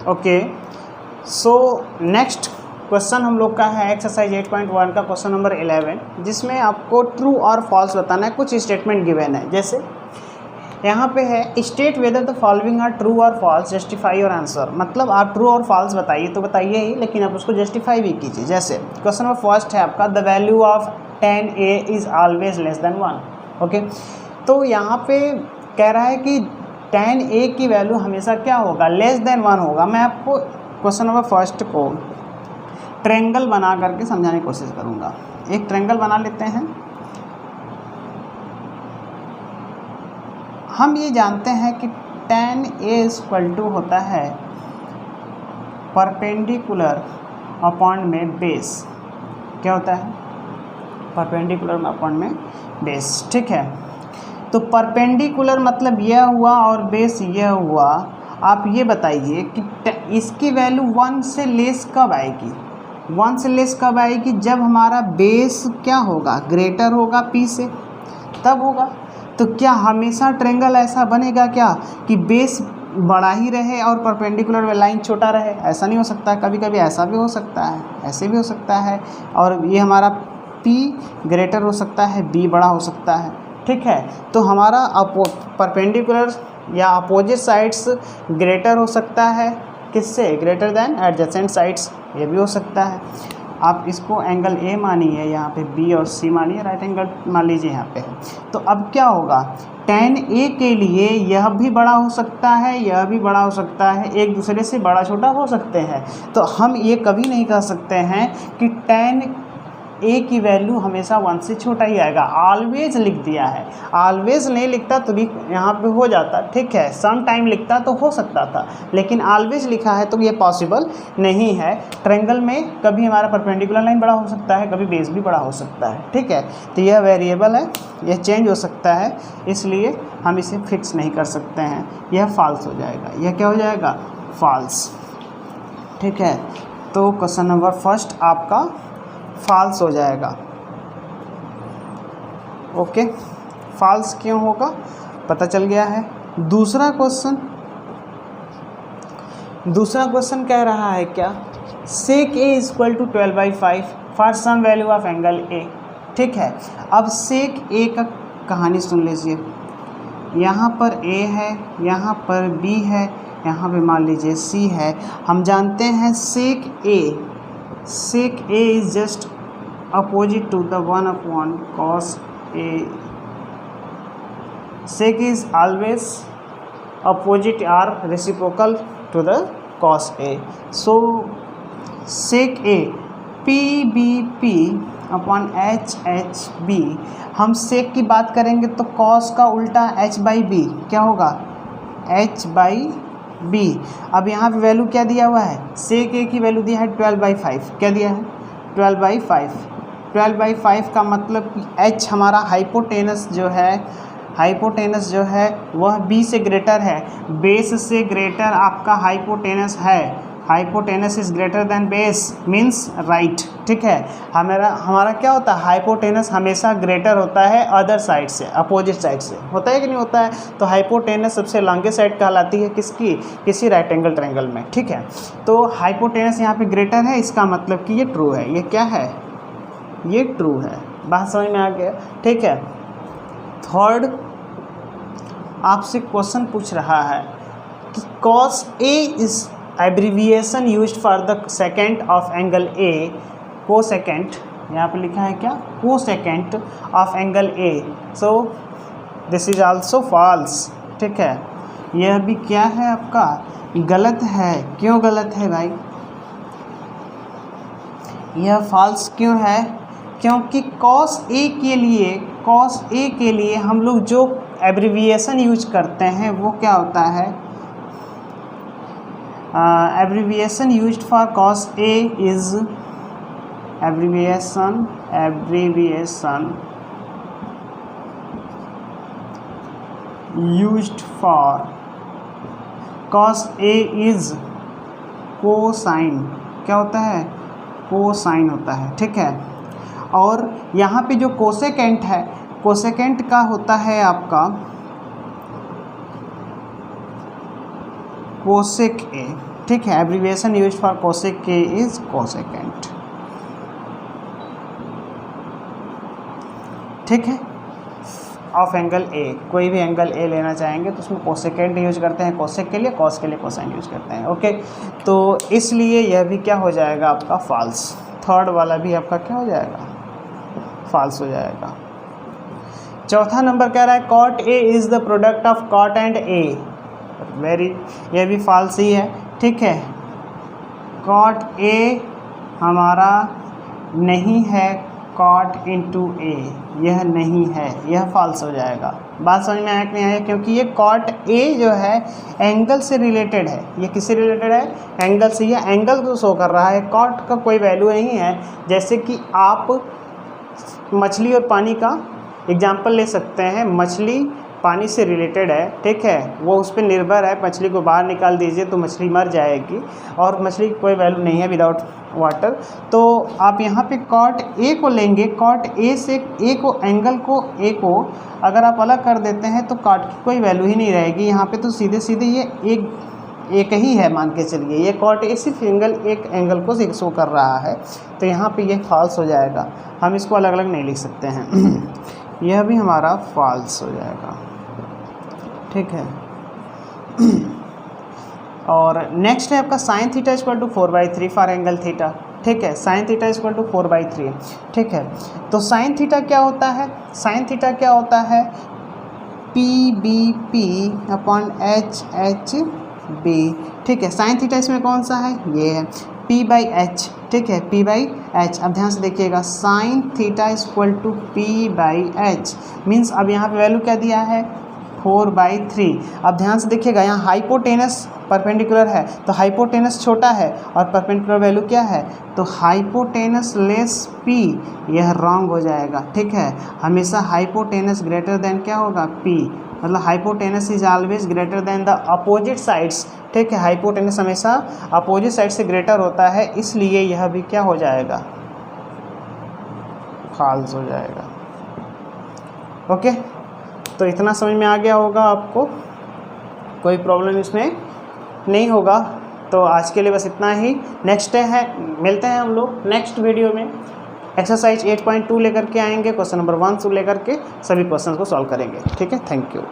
Okay, so next question हम लोग का है एक्सरसाइज 8.1 का क्वेश्चन नंबर 11, जिसमें आपको ट्रू और फॉल्स बताना है। कुछ स्टेटमेंट गिवन है, जैसे यहाँ पे है state whether the following are true और फॉल्स, जस्टिफाई और आंसर। मतलब आप ट्रू और फॉल्स बताइए तो बताइए ही, लेकिन आप उसको जस्टिफाई भी कीजिए। जैसे क्वेश्चन नंबर फर्स्ट है आपका, the value of 10a is always less than 1। Okay, तो यहाँ पे कह रहा है कि 10a की वैल्यू हमेशा क्या होगा, लेस देन 1 होगा। मैं आपको क्वेश्चन नंबर फर्स्ट को ट्रायंगल बना करके समझाने की कोशिश करूँगा। एक ट्रायंगल बना लेते हैं। हम ये जानते हैं कि 10a इक्वल होता है परपेंडिकुलर अपॉन में बेस। क्या होता है, परपेंडिकुलर अपॉन में बेस। ठीक है, तो परपेंडिकुलर मतलब यह हुआ और बेस यह हुआ। आप ये बताइए कि इसकी वैल्यू 1 से लेस कब आएगी। 1 से लेस कब आएगी, जब हमारा बेस क्या होगा, ग्रेटर होगा p से, तब होगा। तो क्या हमेशा ट्रायंगल ऐसा बनेगा क्या कि बेस बड़ा ही रहे और परपेंडिकुलर लाइन छोटा रहे? ऐसा नहीं हो सकता। कभी कभी ऐसा भी हो सकता है, ऐसे भी हो सकता है। और ये हमारा p ग्रेटर हो सकता है, b बड़ा हो सकता है। ठीक है, तो हमारा परपेंडिकुलर या अपोजिट साइड्स ग्रेटर हो सकता है किससे, ग्रेटर देन एडजेसेंट साइड्स, ये भी हो सकता है। आप इसको एंगल ए मानिए, यहाँ पे बी और सी मानिए, राइट एंगल मान लीजिए यहाँ पे। तो अब क्या होगा, 10a के लिए यह भी बड़ा हो सकता है, यह भी बड़ा हो सकता है, एक दूसरे से बड़ा छोटा हो सकते हैं। तो हम ये कभी नहीं कह सकते हैं कि 10a की वैल्यू हमेशा 1 से छोटा ही आएगा। ऑलवेज लिख दिया है, ऑलवेज नहीं लिखता तो भी यहाँ पे हो जाता। ठीक है, सम टाइम लिखता तो हो सकता था, लेकिन ऑलवेज लिखा है तो ये पॉसिबल नहीं है। ट्रायंगल में कभी हमारा परपेंडिकुलर लाइन बड़ा हो सकता है, कभी बेस भी बड़ा हो सकता है। ठीक है, तो यह वेरिएबल है, यह चेंज हो सकता है, इसलिए हम इसे फिक्स नहीं कर सकते हैं। यह फॉल्स हो जाएगा। यह क्या हो जाएगा, फॉल्स। ठीक है, तो क्वेश्चन नंबर फर्स्ट आपका फॉल्स हो जाएगा। ओके, फॉल्स क्यों होगा पता चल गया है। दूसरा क्वेश्चन कह रहा है क्या, sec a equal to 12/5 for some value of angle a। ठीक है, अब सेक a का कहानी सुन लीजिए। यहाँ पर a है, यहाँ पर b है, यहाँ पे मान लीजिए c है। हम जानते हैं sec a is just opposite to the 1 upon cos a। sec is always opposite or reciprocal to the cos a. So sec a pbp upon hb। हम सेक की बात करेंगे तो cos का उल्टा h/b क्या होगा, h/b। अब यहाँ पे वैल्यू क्या दिया हुआ है, सेक a की वैल्यू दिया है 12/5। क्या दिया है, 12/5। 12/5 का मतलब कि h हमारा हाइपोटेनस जो है वह b से ग्रेटर है, बेस से ग्रेटर आपका हाइपोटेनस है। Hypotenuse is greater than base means right. ठीक है, हमारा क्या होता है, हाइपोटेनस हमेशा ग्रेटर होता है अदर साइड से, अपोजिट साइड से। होता है कि नहीं होता है, तो हाइपोटेनस सबसे लॉन्गेस्ट साइड कहलाती है किसकी, किसी राइट एंगल ट्रायंगल में। ठीक है, तो हाइपोटेनस यहाँ पे ग्रेटर है, इसका मतलब कि ये ट्रू है। ये क्या है, ये ट्रू है। बात समझ में आ गया। ठीक है, थर्ड आपसे क्वेश्चन पूछ रहा है कि cos a is abbreviation used for the secant of angle a। Cosecant यहाँ पे लिखा है क्या, cosecant of angle a। So this is also false. ठीक है, यह भी क्या है आपका, गलत है। क्यों गलत है भाई, यह फॉल्स क्यों है, क्योंकि cos a के लिए हम लोग जो एब्रीविएशन यूज करते हैं वो क्या होता है, abbreviation used for cos a is abbreviation used for cos a is cosine. क्या होता है, कोसाइन होता है। ठीक है, और यहाँ पे जो कोसेकेंट है, कोसेकेंट का होता है आपका कोसेक ए। ठीक है। एब्रीविएशन यूज फॉर कोसेक के इज कोसेकेंट, ठीक है। ऑफ एंगल ए, कोई भी एंगल ए लेना चाहेंगे तो उसमें कोसेकेंट यूज करते हैं कोसेक के लिए, कॉस के लिए कोसाइन यूज करते हैं, ओके। तो इसलिए यह भी क्या हो जाएगा आपका फॉल्स, थर्ड वाला भी आपका क्या हो जाएगा, फॉल्स हो जाएगा। चौथा नंबर कह रहा है cot A is the product of cot and A, यह भी फॉल्स ही है, ठीक है। कॉट ए हमारा नहीं है कॉट इंटू ए, यह नहीं है, यह फॉल्स हो जाएगा। बात समझ में आया कि नहीं आया, क्योंकि ये कॉट ए जो है एंगल से रिलेटेड है, ये किससे रिलेटेड है, एंगल से, यह एंगल को शो कर रहा है, कॉट का कोई वैल्यू नहीं है। जैसे कि आप मछली और पानी का एग्जाम्पल ले सकते हैं, मछली पानी से रिलेटेड है, ठीक है, वो उस पर निर्भर है, मछली को बाहर निकाल दीजिए तो मछली मर जाएगी, और मछली की कोई वैल्यू नहीं है विदाउट वाटर। तो आप यहाँ पे कॉट ए को लेंगे, कॉट ए से ए को, एंगल को ए को अगर आप अलग कर देते हैं तो कॉट की कोई वैल्यू ही नहीं रहेगी यहाँ पे, तो सीधे सीधे ये एक ही है मान के चलिए, ये कॉट ए सिर्फ एक एंगल को शो कर रहा है, तो यहाँ पे ये फॉल्स हो जाएगा, हम इसको अलग अलग नहीं लिख सकते हैं। यह भी हमारा फॉल्स हो जाएगा, ठीक है। और नेक्स्ट है आपका sine theta equal to 4/3 for angle theta, ठीक है, साइन थीटा इक्वल टू 4/3, ठीक है। तो साइन थीटा क्या होता है, साइन थीटा क्या होता है, PBP अपॉन HHB, ठीक है। साइन थीटा इसमें कौन सा है, ये है P/H, ठीक है, P/H। अब ध्यान से देखिएगा, sine theta equal to P/H means अब यहाँ पे वैल्यू क्या दिया है, 4/3। अब ध्यान से देखिएगा, यहाँ हाइपोटेनस परपेंडिकुलर है तो हाइपोटेनस छोटा है और परपेंडिकुलर वैल्यू क्या है, तो हाइपोटेनस लेस P, यह रॉन्ग हो जाएगा, ठीक है। हमेशा हाइपोटेनस ग्रेटर देन क्या होगा, P, मतलब hypotenuse is always greater than the opposite sides, ठीक है। हाइपोटेनस हमेशा अपोजिट साइड से ग्रेटर होता है, इसलिए यह भी क्या हो जाएगा, फॉल्स हो जाएगा, ओके। तो इतना समझ में आ गया होगा आपको, कोई प्रॉब्लम इसमें नहीं होगा। तो आज के लिए बस इतना ही। नेक्स्ट है, मिलते हैं हम लोग नेक्स्ट वीडियो में, एक्सरसाइज 8.2 लेकर के आएंगे, क्वेश्चन नंबर 1 से लेकर के सभी क्वेश्चन को सॉल्व करेंगे, ठीक है। Thank you.